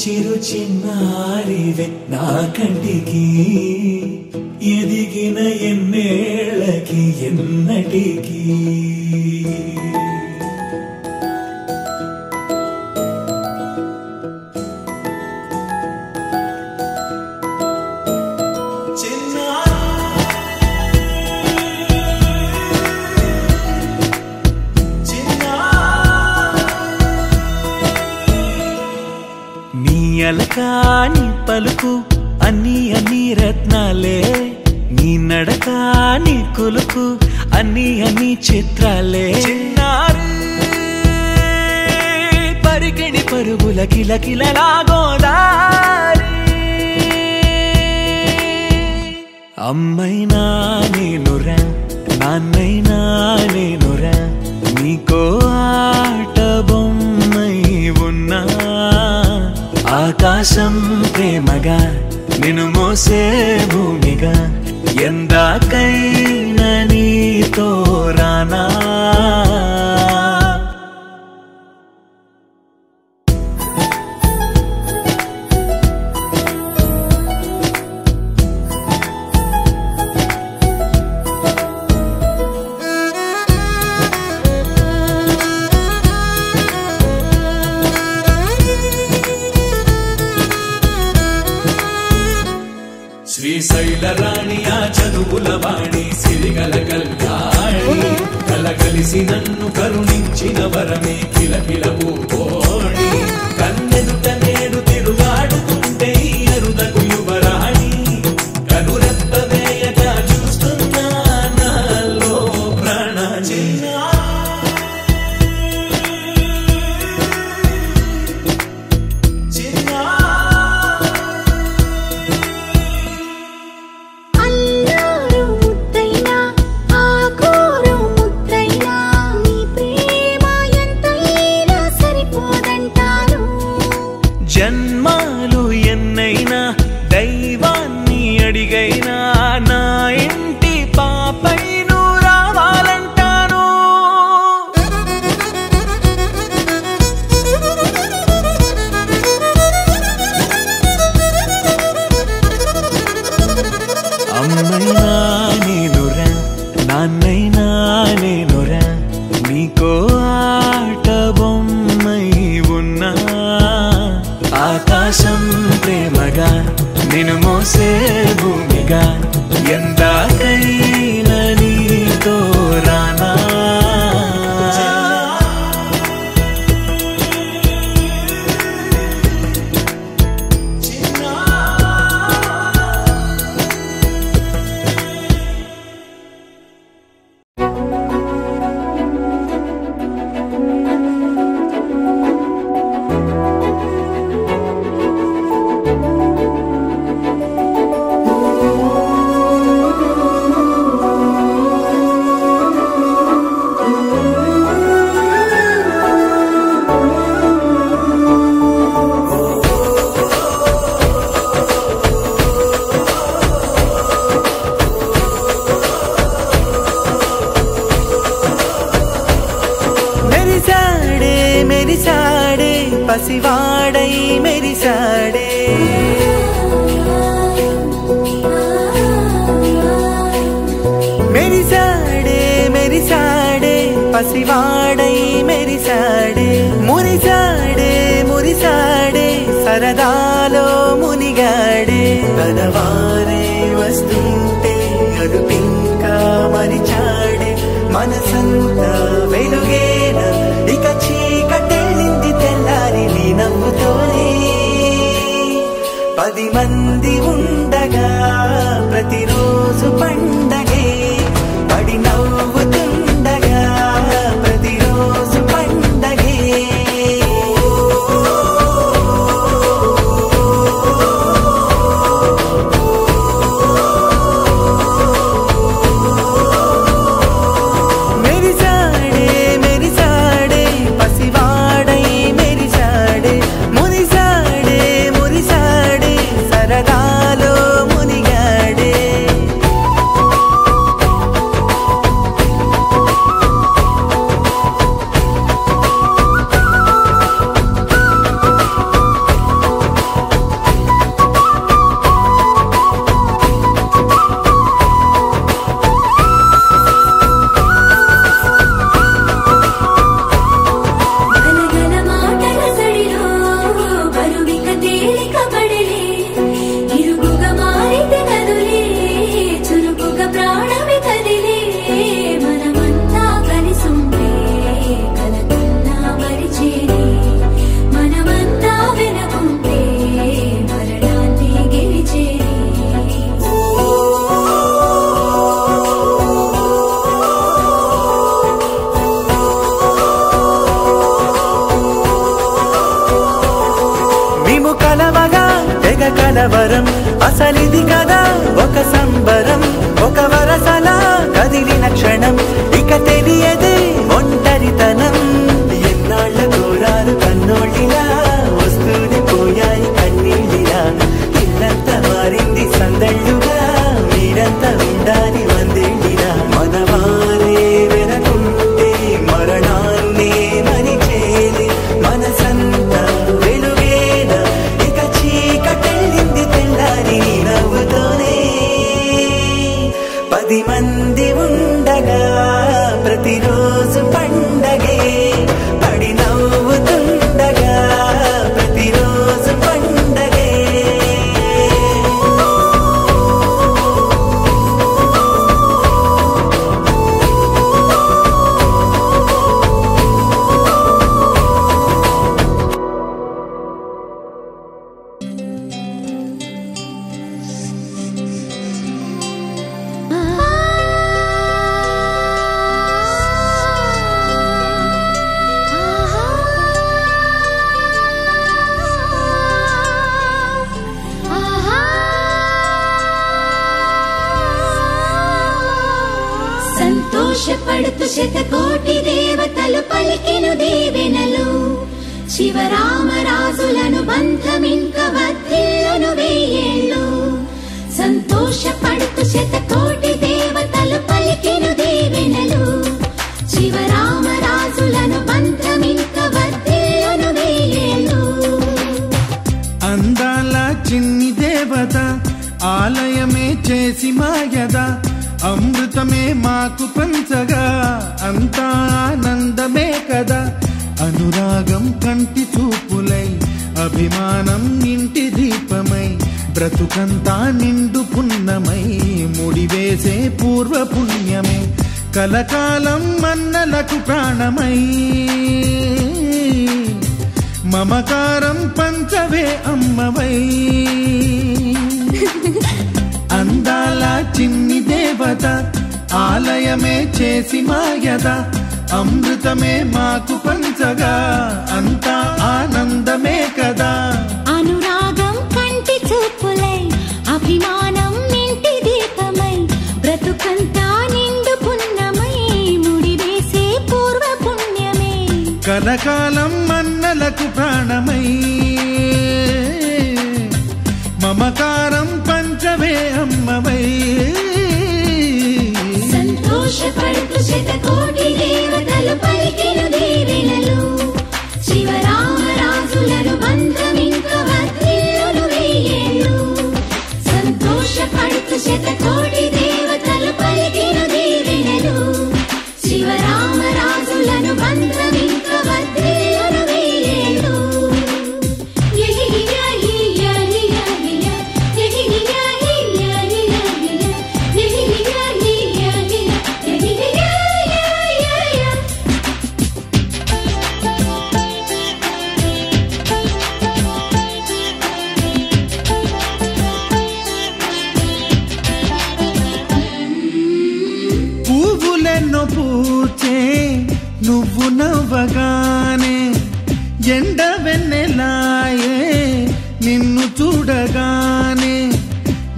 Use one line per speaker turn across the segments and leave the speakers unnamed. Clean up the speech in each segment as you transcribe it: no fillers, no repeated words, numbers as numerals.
చిరు చిన్నారివే నా కంటికి ఎదిగిన ఎన్నేళ్ళకి ఎన్నటికి
అలకాని పలుకు అన్ని అన్ని రత్నాలే నీ నడకాని కులుకు అన్ని అన్ని చిత్రాలే చిన్నారు పరికిణి పరుగుల కిలకిలలాగోదారి అమ్మైనా నేనురా నాన్నైనా నేనురా నీకో ఆట బొమ్మై ఉన్నా ఆకాశం ప్రేమగా నిన్ను మోసే భూమిగా ఎందాకైనా నీతో రానా
శ్రీశైల రాణి ఆ చదువుల వాణి సిరిగల కళ్యాణి కలగలిసి నన్ను కరుణించిన వరమే కిలకిల పూకోణి కన్నెదుట నేడు తిరుగాడుతుంటే అరుదకు యువరాణి కనురెప్ప వేయగా చూస్తున్నా నాలో ప్రాణ
జన్మాలు ఎన్నైనా దైవాన్ని అడిగైనా నా ఇంటి పాపై నువ్వు రావాలంటాను అమ్మైనా నేనురా నాన్నైనా నేనురా నీకో ఆట బొమ్మై ఉన్నా ఆకాశం ప్రేమగా నిన్ను మోసే భూమిగా ఎందాకైనా నీతో రానా పసివాడై మెరిసాడే మెరిసాడే మెరిసాడే పసివాడై మెరిసాడే మురిసాడే మురిసాడే సరదాలో మునిగాడే తనవారే వస్తుంటే అదుపింకా మరిచాడే మనసంతా వెలుగేన ఇక చీకటెళ్ళింది తెల్లారి నీ నవ్వుతోనే 10 మంది ఉండగా ప్రతిరోజు పండగే పడి నవ్వుతుండగా ప్రతిరోజు పండగే మెరిసా అసలిది కదా ఒక సంబరం, ఒక వరసలా కదిలిన క్షణం, ఇక తెలియదే ఒంటరితనం. ఎన్నాళ్ళ కోరాలు కన్నోళ్ళిలా వస్తూనే పోయాయి కన్నీళ్ళిలా, ఇల్లంతా మారింది సందళ్ళుగా, మీరంతా ఉండాలి వందేళ్ళిలా. మనవారే వెనకుంటే మరణాన్నే మరిచేది మనసంతా వెలుగేనా, ఇక చీకటెళ్ళింది తెల్లారి నవ్వుతోనే. 10 మంది ఉండగా ప్రతిరోజు పండగే, పడి నవ్వుతుండగా ప్రతిరోజు పండగే.
సంతోషపడుతూ శతకోటి దేవతలు పలికెను దీవెనలు, శివరామరాజులను బంధమింక వర్ధిల్లును వెయ్యేళ్ళు. సంతోషపడుతూ శతకోటి దేవతలు పలికెను దీవెనలు, శివరామరాజులను బంధమింక వర్ధిల్లును వెయ్యేళ్ళు.
అందాల చిన్ని దేవత ఆలయమే చేసి మాయద, అమృతమే మాకు పంచగా అంతా ఆనందమే కదా. అనురాగం కంటి చూపులై, అభిమానం ఇంటి దీపమై, బ్రతుకంతా నిండు పున్నమై, ముడివేసే పూర్వ పుణ్యమే, కలకాలం మన్నలకు ప్రాణమై. మమకారం పంచవే అమ్మవై. అందాల చిన్ని దేవత ఆలయమే చేసి మాయద, అమృతమే మాకు పంచగా అంతా ఆనందమే కదా.
అనురాగం కంటి చూపులై, అభిమానం ఇంటి దీపమై, బ్రతుకంతా నిండు పున్నమై, ముడివేసే పూర్వ పుణ్యమే,
కలకాలం మన్నలకు ప్రాణమై. మమకారం పంచవే అమ్మవై.
సంతోషపడుతూ శతకోటి దేవతలు పలికెను దీవెనలు, శివరామరాజులను బంధమింక వర్ధిల్లును వెయ్యేళ్ళు. సంతోషపడుతూ శతకోటి దేవతలు పలికెను దీవెనలు, శివరామరాజులను బంధమింక వర్ధిల్లును వెయ్యేళ్ళు.
పువ్వులెన్నో పూచే నువ్వు నవ్వగానే, ఎండ వెన్నెలాయే నిన్ను చూడగానే,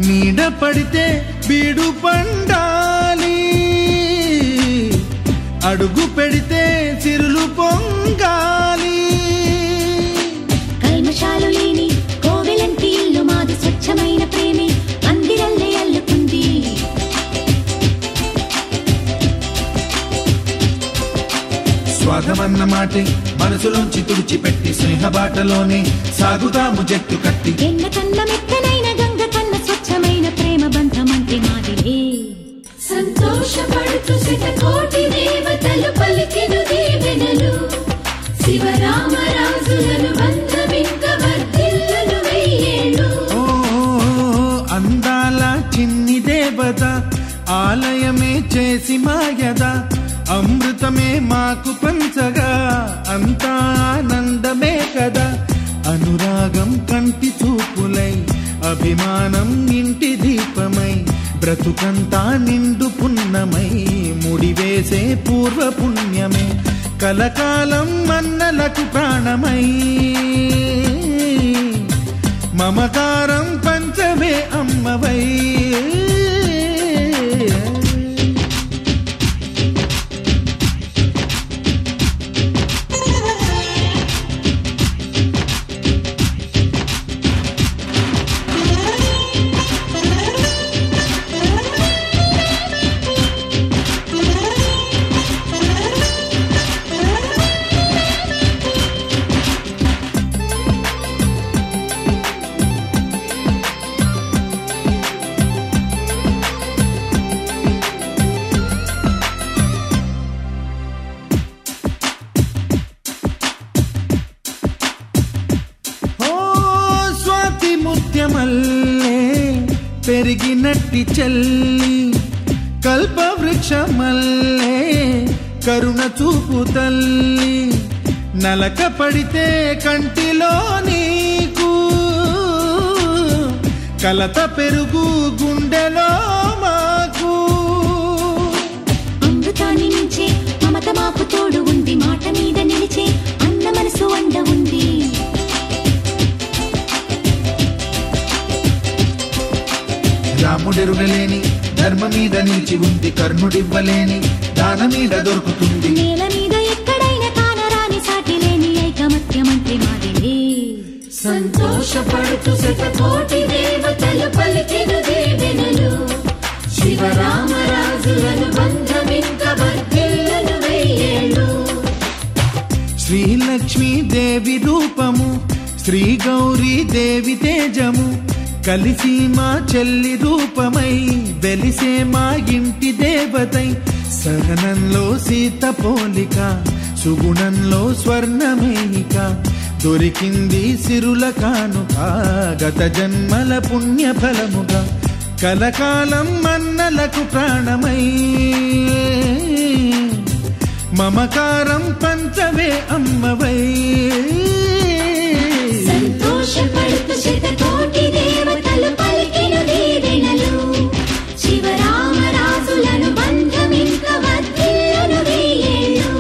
నీడ పడితే బీడు పండాలి, అడుగు పెడితే సిరులు పొంగాలి.
కల్మషాలు లేని కోవెలంటి ఇల్లు మాది, స్వచ్ఛమైన ప్రేమి అందిరల్లే అల్లుకుంది.
స్వాగమన్న మాటే మనసులోంచి తుడిచిపెట్టి, స్నేహబాటలోనే సాగుదాము జట్టు కట్టి.
ఎన్న కన్న మెత్తనైన గంగ కన్న స్వచ్ఛమైన ప్రేమ బంధమంటే మాదిలే. సంతోషపడుతూ శతకోటి దేవతలు పలికెను దీవెనలు, శివరామరాజులను బంధమింక వర్ధిల్లును వెయ్యేళ్ళు.
అందాల చిన్ని దేవత ఆలయమే చేసి మాయద, అమృతమే మాకు పంచగా అంతా ఆనందమే కదా. అనురాగం కంటి చూపులై, అభిమానం ఇంటి దీపమై, బ్రతుకంతా నిండు పున్నమై, ముడివేసే పూర్వ పుణ్యమే, కలకాలం మన్నలకు ప్రాణమై. మమకారం పంచవే అమ్మ అమ్మవై. పెరిగినట్టి చెల్లి కల్పవృక్షమల్లే కరుణ చూపు తల్లి. నలక పడితే కంటిలో నీకు కలత పెరుగు గుండెలో మాకు.
అమృతాన్ని నుంచే మమత మాకు తోడు ఉంది, మాట మీద నిలిచే అన్న మనసు అండ ఉంది.
రాముడెరుగలేని ధర్మ మీద నిలిచి ఉంది, కర్ణుడివ్వలేని దాన మీద దొరుకుతుంది.
నేల మీద ఎక్కడైనా కానరాని సాటి లేని ఐకమత్యమంటే మాదిలే. సంతోషపడుతూ శతకోటి దేవతలు పలికెను దీవెనలు, శివరామరాజులను బంధమింక వర్ధిల్లును వెయ్యేళ్ళు.
శ్రీలక్ష్మీ దేవి రూపము, శ్రీ గౌరీ దేవి తేజము, కలిసి మా చెల్లి రూపమై వెలిసే మా ఇంటి దేవతై. సహనంలో సీత పోలిక, సుగుణంలో స్వర్ణమేనిక, దొరికింది సిరుల కానుక గత జన్మల పుణ్య ఫలముగా. కలకాలం మన్నలకు ప్రాణమై మమకారం పంచవే అమ్మవై.
సంతోషపడుతూ శతకోటి దేవతలు పలికెను దీవెనలు, శివరామరాజులను బంధమింక వర్ధిల్లును వెయ్యేళ్ళు.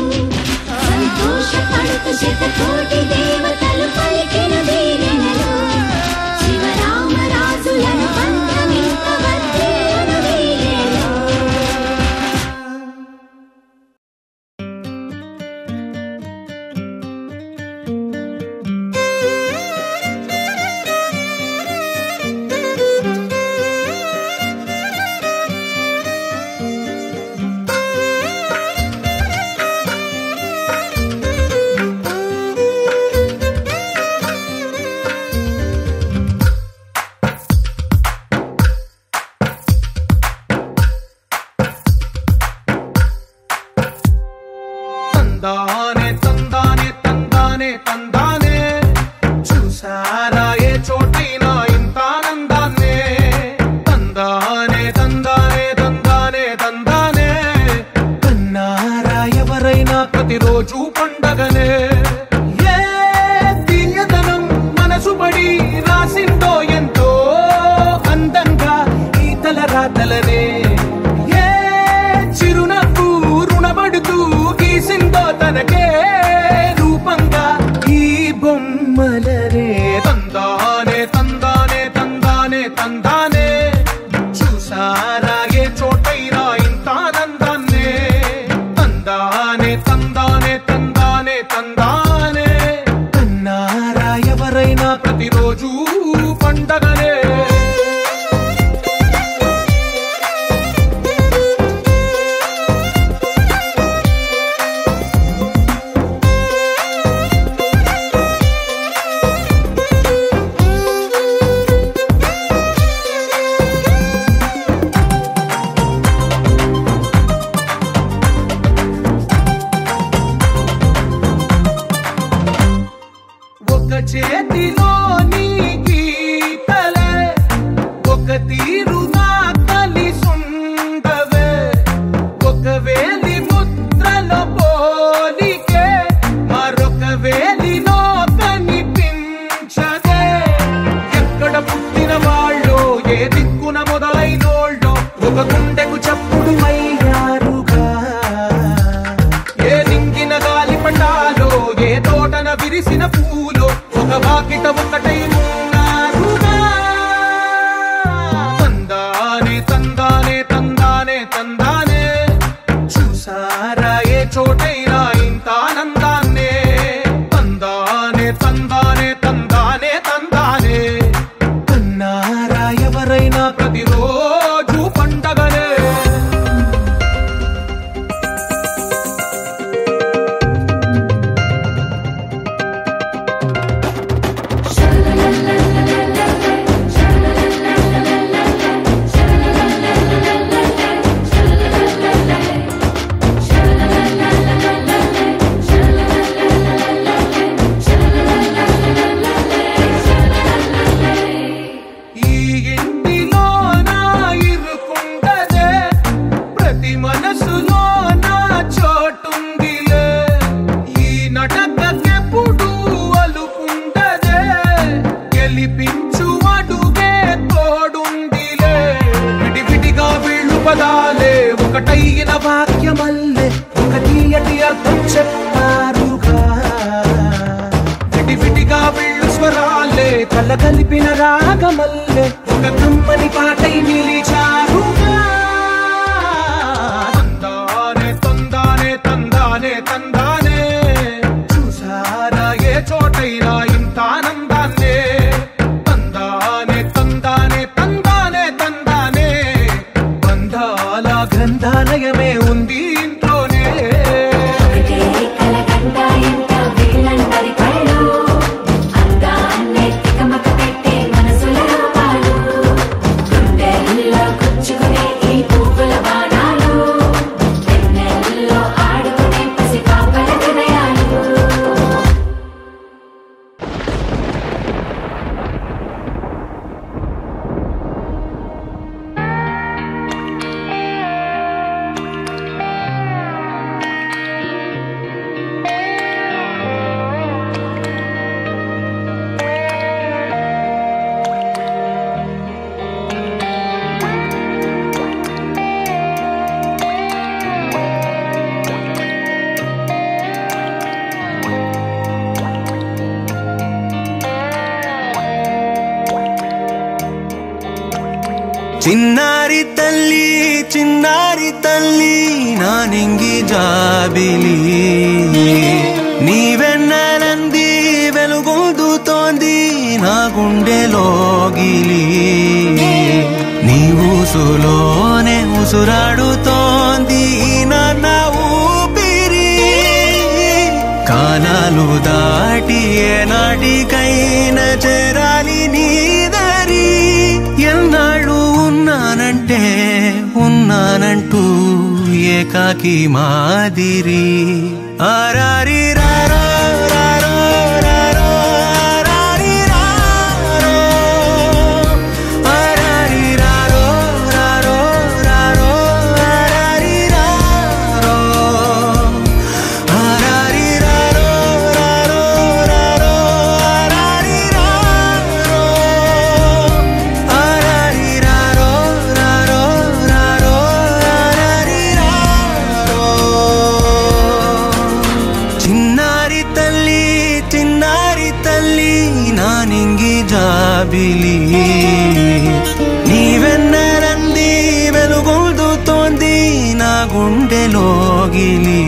సంతోషపడుతూ శతకోటి దేవతలు పలికెను దీవెనలు, శివరామరాజులను బంధమింక వర్ధిల్లును వెయ్యేళ్ళు.
తందానే తందానే తందానే తందానే, చూసారా ఏ చోటైనా ఇంత ఆనందాన్నే. తందానే తందానే తందానే తందానే, కన్నారా ఎవరైనా ప్రతిరోజు పండగనే. ఏ తీయదనం మనసు పడి రాసిందో ఎంతో అందంగా ఈ తల రాతలనే. ఏ చిరునవ్వు రుణపడుతూ గీసిందో తనకే రూపంగా ఈ బొమ్మలనే. తందానే తందానే తందానే తందానే, చూసారా ఏ చోటైనా ఇంత ఆనందాన్నే. తందానే తందానే తందానే తందానే, కన్నారా ఎవరైనా ప్రతిరోజు పండగనే. ఒక చేతిలో నీ గీతలే, ఒక తీరుగా కలిసుండవే. ఒక వేలి ముద్రలో పోలికే మరొక వేలిలో కనిపించదే. ఎక్కడ పుట్టిన వాళ్ళో ఏ దిక్కున మొదలైనోళ్ళో ఒక గుండెకు చప్పుడు అయ్యారుగా. ఏ దింగిన గాలి పటాలో ఏ తోటన విరిసిన పూలో ఒక వాకిట ఒకటై ఉన్నారుగా. కళ్ళ కలిపిన రాగమల్లె ఒక కమ్మని పాటై నిలిచారుగా తందానే తందానే తందానే తందానే చూసారా ఏ చోటైనా ఇంత ఆనందాన్నే తందానే తందానే తందానే తందానే బంధాల గ్రంథాలయమే ఉంది ఇంట్లోనే
చిన్నారి తల్లి నా నింగి జాబిలి నీవెన్నెలంది వెలుగొందుతోంది నా గుండెలోగిలి నీ ఊసులోనే ఉసురాడుతోంది నా ఊపిరి కాలాలు దాటి ఏనాటికైనా చేరాలి నీ దరి ఎన్నాళ్ళు ఉన్నానంటూ ఏకాకి మాదిరి ఆరారి రారో రారో రారో ఆరారి రారో ఆరారి రారో రారో రారో ఆరారి రారో ఆరారి రారో రారో రారో ఆరారి రారో ఆరారి రారో రారో రారో ఆరారి రారో చిన్నారి తల్లి నా నింగి జాబిలి నీవెన్నెలంది వెలుగొందుతోంది నా గుండెలోగిలి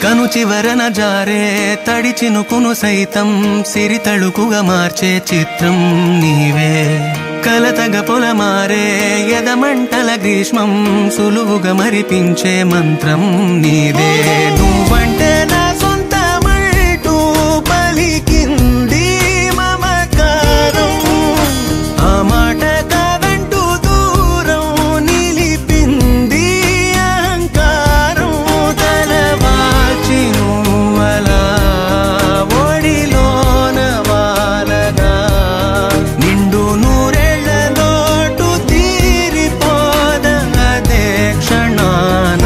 కను చివరన జారే తడి చినుకును సైతం సిరి తళుకుగా మార్చే చిత్రం నీవే కలతగ పొలమారే ఎదమంటల గ్రీష్మం సులువుగా మరిపించే మంత్రం నీదే నువ్వంటే నా సొంతమంటూ పలికింది మమకారం ఆ మాట కాదంటూ దూరం నిలిపింది అహంకారం తలవాల్చి నువ్వలా ఒడిలోన వాలగా నిండు నూరేళ్ల లోటు తీరిపోదదే క్షణాన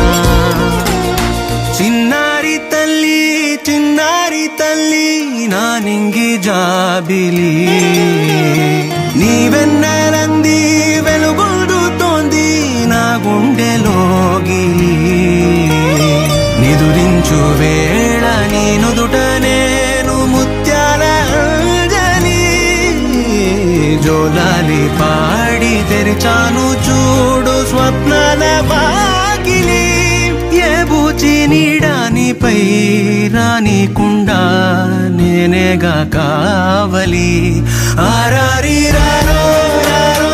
చిన్నారి తల్లి నా నింగి జాబిలి నీవెన్నెలంది వెలుగొందుతోంది నా గుండెలోగిలి నిదురించు వేళ నీ నుదుట నేను ముత్యాల అంజలి జోలాలి పాడి తెరిచాను చూడు స్వప్నాల వాకిలి ఏ బూచి నీడానిపై రానికుండా నేనేగా కావలి ఆరారి రారో రారో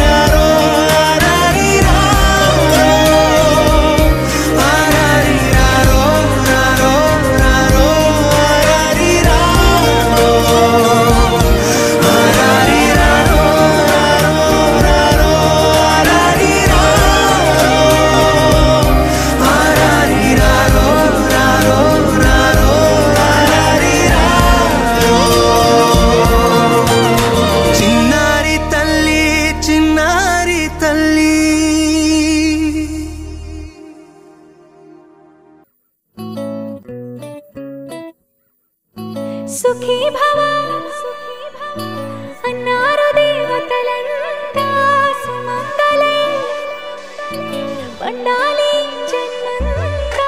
రారో ఆరారి రారో ఆరారి రారో రారో రారో ఆరారి రారో ఆరారి రారో రారో ఆరారి రారో ఆరారి రారో రారో రారో ఆరారి రారో
సుఖీ భవ అన్నారు దేవతలంతా సుమంగళే పండాలి జన్మంతా.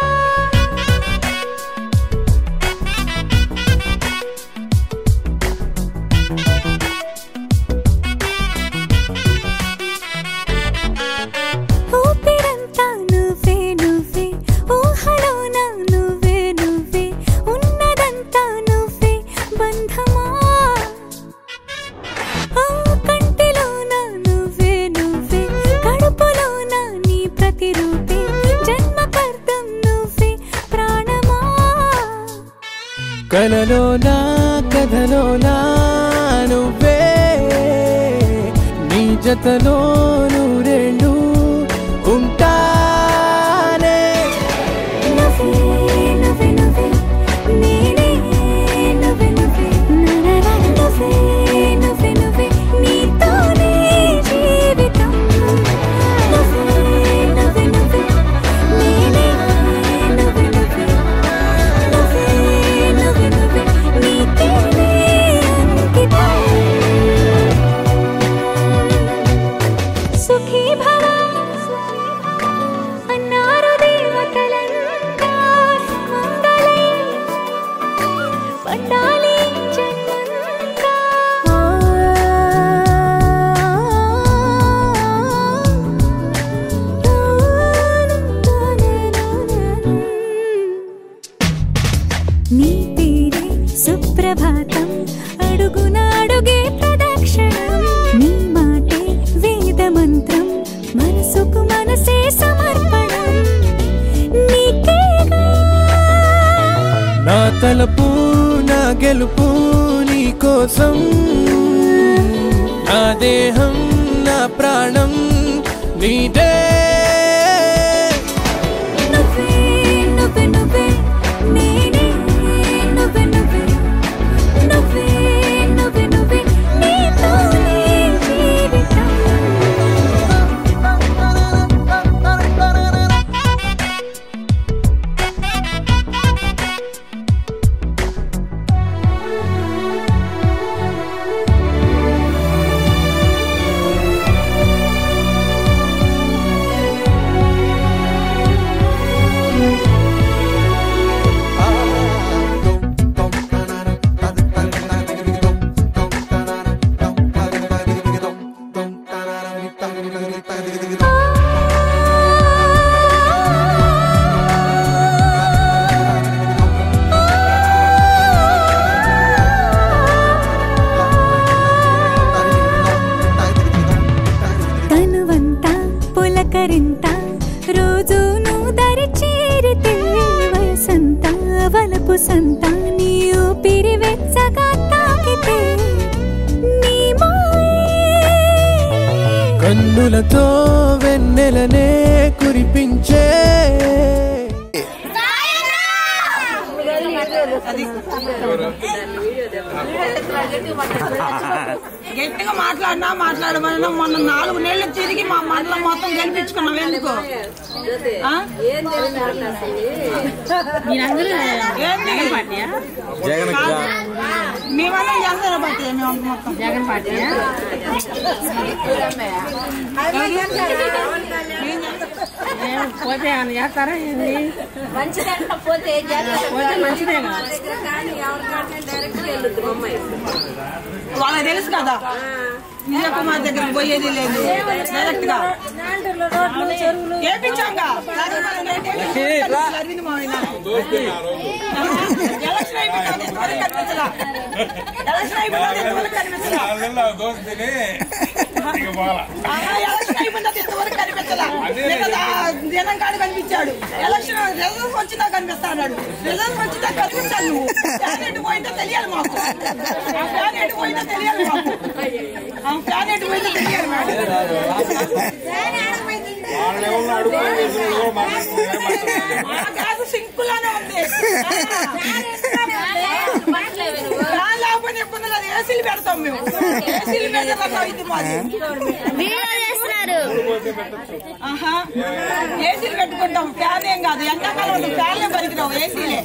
ఊపిరంతా నువ్వే నువ్వే ఊహలోన నువ్వే నువ్వే ఉన్నదంతా నువ్వే బంధమా. కంటిలోన నువ్వే నువ్వే కడుపులోన నీ ప్రతిరూపే జన్మకర్తం నువ్వే ప్రాణమా.
కలలోనా కథలోనా నువ్వే నీ జతలో నూరేళ్ళు ఉంటానే.
నువ్వే నువ్వే నువ్వే నేనే నువ్వే నువ్వే నువ్వే నువ్వే నువ్వే నీతోనే జీవితం. నువ్వే నువ్వే నువ్వే నేనే నువ్వే నువ్వే నువ్వే నువ్వే నువ్వే నీతోనే అంకితం. సుఖీ భవ అన్నారు దేవతలంతా సుమంగళే పండాలి జన్మంతా. నీ పేరే సుప్రభాతం అడుగున అడుగే ప్రదక్షిణం. నీ మాటే వేదమంత్రం మనసుకు మనసే సమర్పణం. నీకేగా
నా తలపు నా గెలుపు నీ కోసం నా దేహం నా ప్రాణం నీదే.
నువ్వే నువ్వే నువ్వే నేనే నువ్వే నువ్వే నువ్వే నువ్వే నువ్వే నీతోనే జీవితం. తనువంతా పులకరింత రోజు నువ్వు దరి చేరితే వయసంతా వలపు సంత నీ ఊపిరి వెచ్చగా తాకితే నీ మాయే
కన్నులతో వెన్నెలనే కురిపించే.
గట్టిగా మాట్లాడమన్నా మొన్న 4 నెలలు తిరిగి మా మండలం మొత్తం గెలిపించుకున్నాం. ఎందుకు మేమన్నా జనసేన పార్టీ మొత్తం జగన్ పార్టీ. పోతే చేస్తారా పోతే మంచిదే వాళ్ళకి తెలుసు కదా. విజయకుమార్ దగ్గర పోయేది లేదు డైరెక్ట్ గా ఏపించాంగా. ఎలక్షన్ అయిపోయింది కనిపించలా. ఎలక్షన్ అయిపోయింది ఇంతవరకు కనిపించలా. జనం కాడు కనిపించాడు. ఎలక్షన్ రిజల్ట్ వచ్చినా కనిపిస్తా అన్నాడు. రిజల్ట్ వచ్చినా కనిపించాలి. నువ్వు ఫ్యాన్ ఎటు పోయిందో తెలియాలి మాకు. ఫ్యాన్ ఎటు పోయిందో తెలియాలి మాకు. ఫ్యాన్ ఎటు పోయిందో తెలియాలి మాకు. గ్యాస్ సింకులానే ఉంది. ఫ్యాన్ లేకపోతే ఇబ్బంది లేదు. ఏసీలు పెడతాం మేము. ఏసీలు పెడతాం. ఇది మాది ఏసీలు పెట్టుకుంటాం. ఫ్యాన్ ఏం కాదు. ఎండాకాలం ఫ్యాన్లే పనికిరావు. ఏసీలే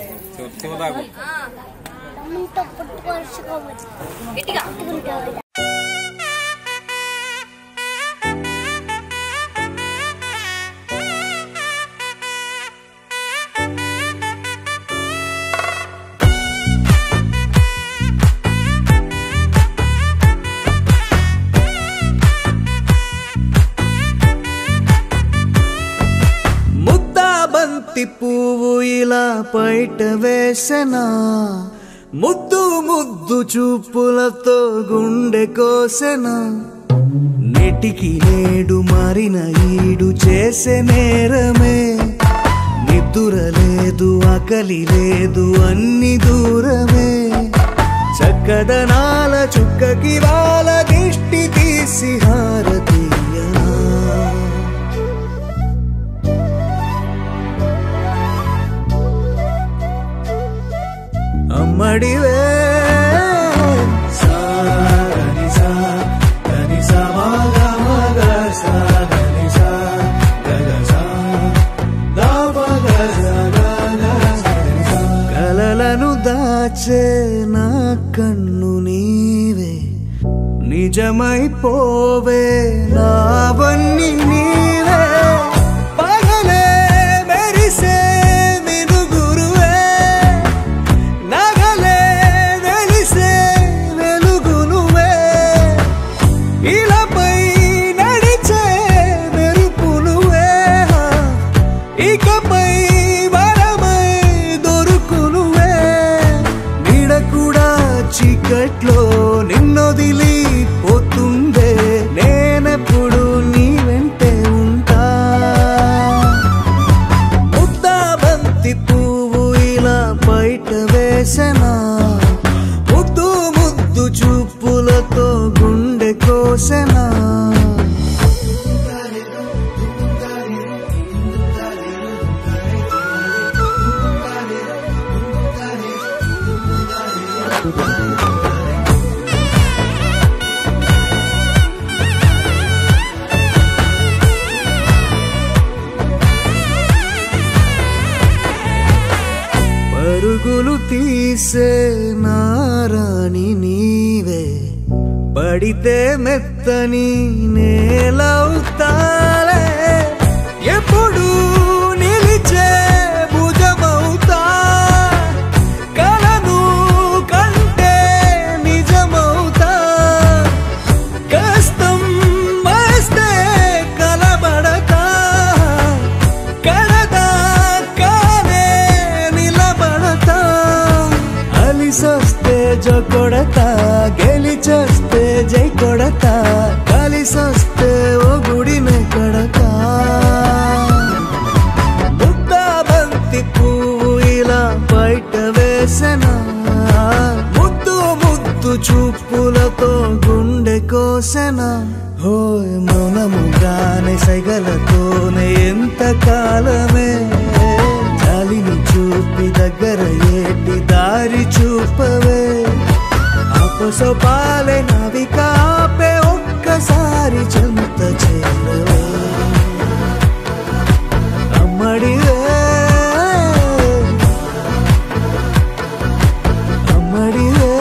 పువ్వు ఇలా పైట వేసెనా ముద్దు ముద్దు చూపులతో గుండె కోసెనా నెటికి నేడు మారిన ఈడు చేసే నేరమే నిద్ర లేదు ఆకలి లేదు అన్ని దూరమే చక్కదనాల చుక్కకి వాళ్ళ దిష్టి తీసి హారతీయనా అమ్మడివే కలలను దాచే నా కన్ను నీవే నిజమైపోవే నావన్నీ నీవే పగలే మెరిసే మినుగురువే నగలే వెలిసే వెలుగునువే ఇలాపై నడిచే మెరుపునువే ఇకపై వరమై దొరుకునువే నీడ కూడా చీకట్లో నిన్నొదిలి పోతుందే నేనెప్పుడు నీ వెంటే ఉంటా ముద్దాబంతి పువ్వు ఇలా బయట వేసెనా ముద్దు ముద్దు చూపులతో గుండె కోసెనా పరుగులు తీసే నారాణి నీవే పడితే మెత్తని నేలవుతాలే ఎప్పుడు నిలిచే భుజమవుతా కలను కంటే నిజమవుతా కష్టం వస్తే కలబడతా కడదాకానే నిలబడతా అలిసొస్తే జో కొడతా గెలిచొస్తే జై కొడతా కలిసొస్తే ఓ గుడినే కడతా ముద్దాబంతి పువ్వు ఇలా బయట వేసెనా ముద్దు ముద్దు చూపులతో గుండె కోసెనా హోయ్ మౌనముగానే సైగలతోనే ఎంత కాలమే జాలిని చూపి దగ్గర ఏటి దారి చూపవే అపసోపాలే నవికాపే ఒక్కసారి చెంత చేరవే అమ్మడివే అమ్మడివే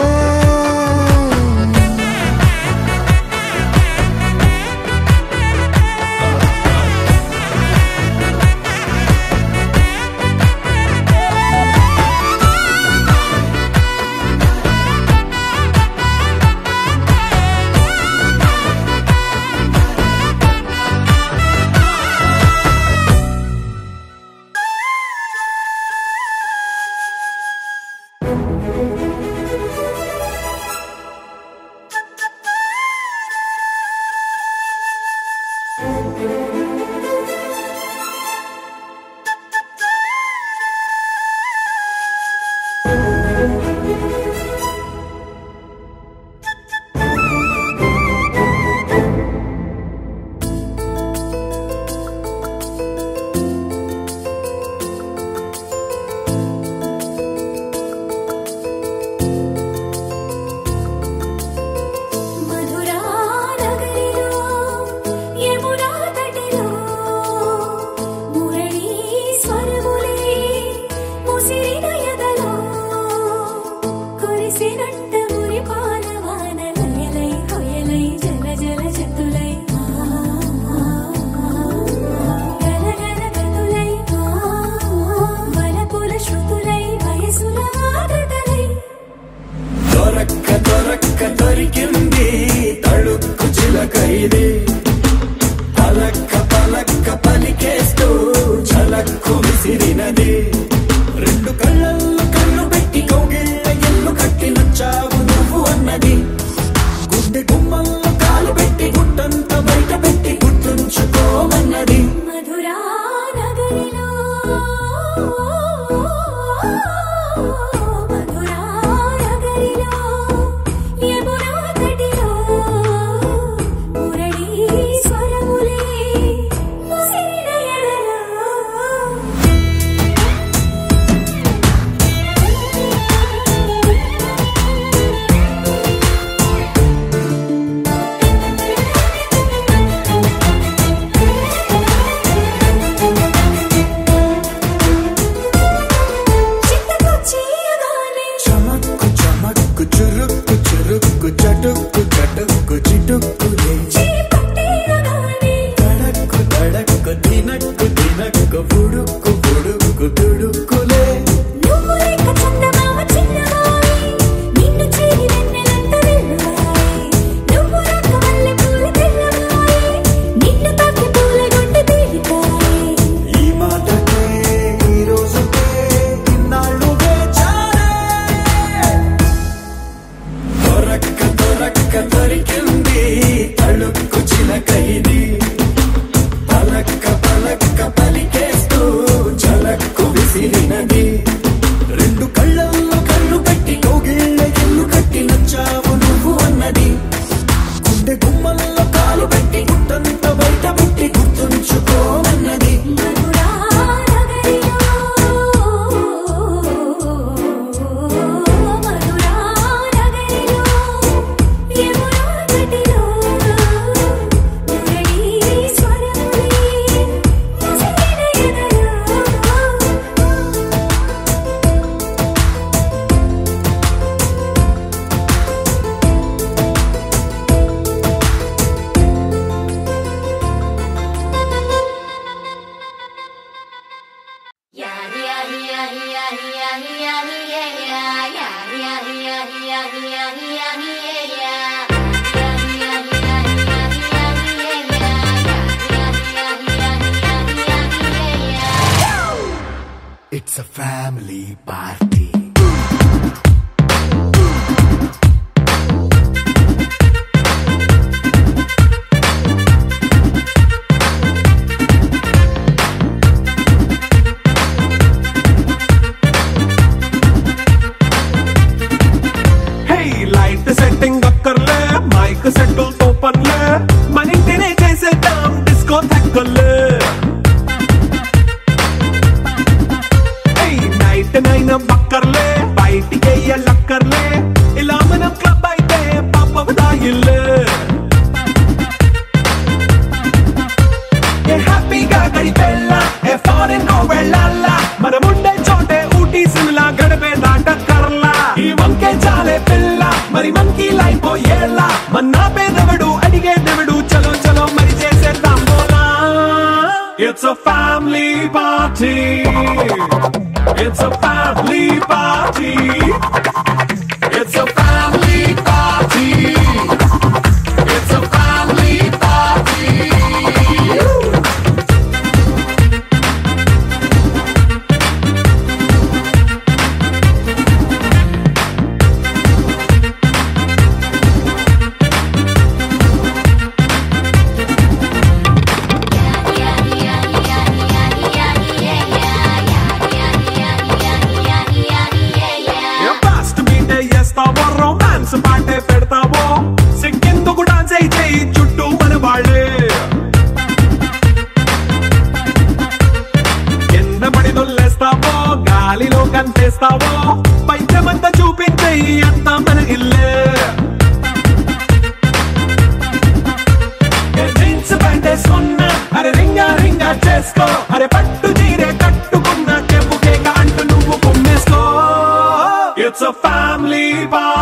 కురిసినంట మురి పాలవాన లయలై కొయలై జల జల జతులై గలగల గతులై వలపుల శృతులై వయసుల ఆగటలై
దొరక్క దొరక్క దొరికింది తళుక్కు చిలకైది పలక్క పలక్క పలికేస్తూ చలక్కు విసిరినది రెండు కళ్ళల్లో కళ్ళు పెట్టి కౌగిళ్ళ ఎల్లు కట్టి నచ్చావు నువ్వు అన్నది గుడ్డె గుమ్మల్లో కాలు పెట్టి గుట్టంత బయట పెట్టి గుర్తుంచుకోమన్నది
మధురా నగరిలో మధురా నగరిలో యమునా తటిలో మురళీ స్వరములే ముసిరిన ఎడలో చిత్తకొచ్చియగానే
చమక్కు చమక్కు చురుక్కు చురుక్కు చటుక్కు చటుక్కు చిటుక్కులే
చేపట్టియగానే
తడక్కు తడక్కు దినక్కు దినక్కు బుడుక్కు బుడుక్కు దుడుక్కులే
నువ్వు లేక చందమామ చిన్నవాయి నిన్ను చేరి వెన్నెలంత వెళ్ళవాయి నువ్వు రాక వల్లె పూల తెల్లవాయి నిన్ను తాకి పూల గుండె తేలితాయి
ఈ మాటకే ఈ రోజుకే ఇన్నాళ్ళు వేచానే దొరక్క దొరక్క దొరికింది తళుక్కు చిలకైది పలక్క పలక్క పలికేస్తూ చలక్కు విసిరినది రెండు కళ్ళల్లో కళ్ళు పెట్టి కౌగిళ్ళ ఎల్లు కట్టి నచ్చావు నువ్వు అన్నది గుండె గుమ్మల్లో కాలు పెట్టి గుట్టంత బయట పెట్టి గుర్తుంచుకోమన్నది
మధురా నగరిలో మధురా నగరిలో యమునా తటిలో మురళీ స్వరములే ముసిరిన ఎదలో
It's a family party.
Hey, light setting అక్కర్లే మైక్ సెట్టుల్ తో పర్లే మన ఇంటినే చేసేద్దాం డిస్కో థక్కర్లే నైట్ నైన్ బక్కర్లే బయటికి వెయ్యలక్కర్లే ఇలా మనం క్లబ్ అయితే పాప దాయిల్లే ఏ హ్యాపీగా గడిపెళ్ళా ఏ ఫారెన్ నో వెళ్ళాలా మనం ఉండే చోటే ఊటీ సిమ్లా గడిపే దాటక్కర్లా ఈ వంకే చాలే పిల్ల మరి మనకి లైఫ్ ఏళ్ళ మన్నా పేదవడు అడిగే దేవుడు చలో చలో మరి చేసేద్దాం బోలా It's a family party. It's a family party. It's a family party. It's a family party.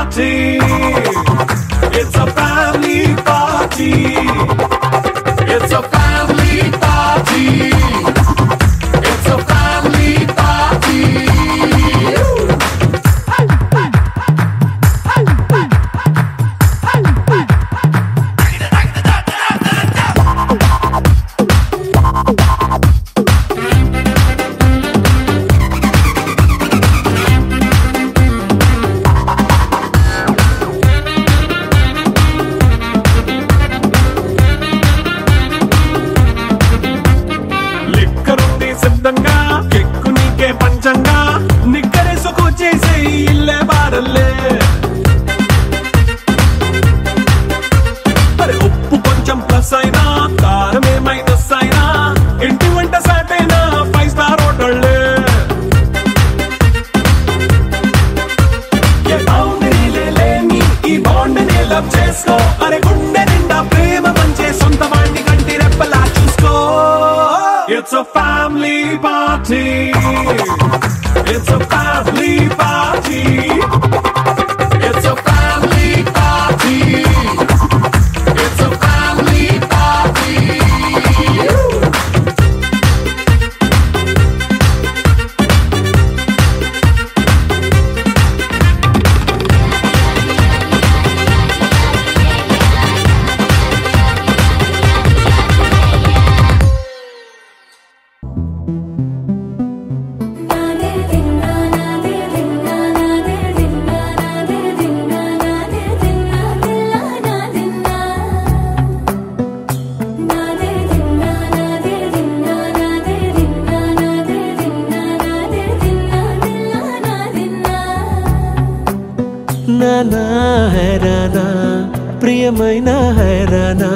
party. It's a family party. It's a family party. It's a family party. పంచంగా నిక్కరేసుకు చేసే ఇల్లే బారల్లే మరి ఉప్పు కొంచెం ప్లస్ అయినా కారమే మైనస్ అయినా ఇంటి వంట సాటైనా 5 స్టార్ హోటళ్ళే ఏ బౌండరీలే లేని ఈ బాండ్ని లవ్ చేసుకో అరే గుండె నిండా ప్రేమ పంచే సొంత వాడిని కంటి రెప్పలా చూసుకో. It's a family party. It's a family party. It's a family party. It's a family party.
నానా హైరానా ప్రియమైన హైరానా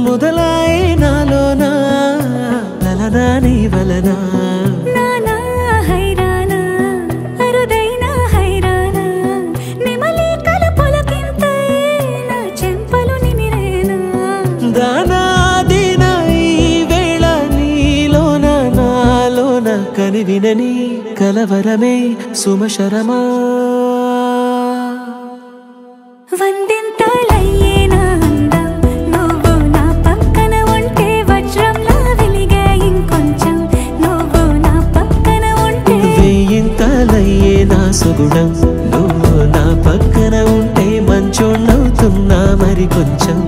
మొదలై నాలోనా లలనా నీ వలనా
నానా హైరానా అరుదైన హైరానా నిమలి కలుపులకింతై నా చెంపలు నిమిరేనా
దానాదిన ఈ వేళ నీలోన నాలోన కనివినని కలవరమే సుమశరమా
వందింతలయ్యేనా అందం నువ్వు నా పక్కన ఉంటే వజ్రంలా వెలిగే ఇంకొంచెం నువ్వు నా పక్కన ఉంటే
వేయింతలయ్యే నా సుగుణం నువ్వు నా పక్కన ఉంటే మంచోణ్ణవుతున్నా మరి కొంచెం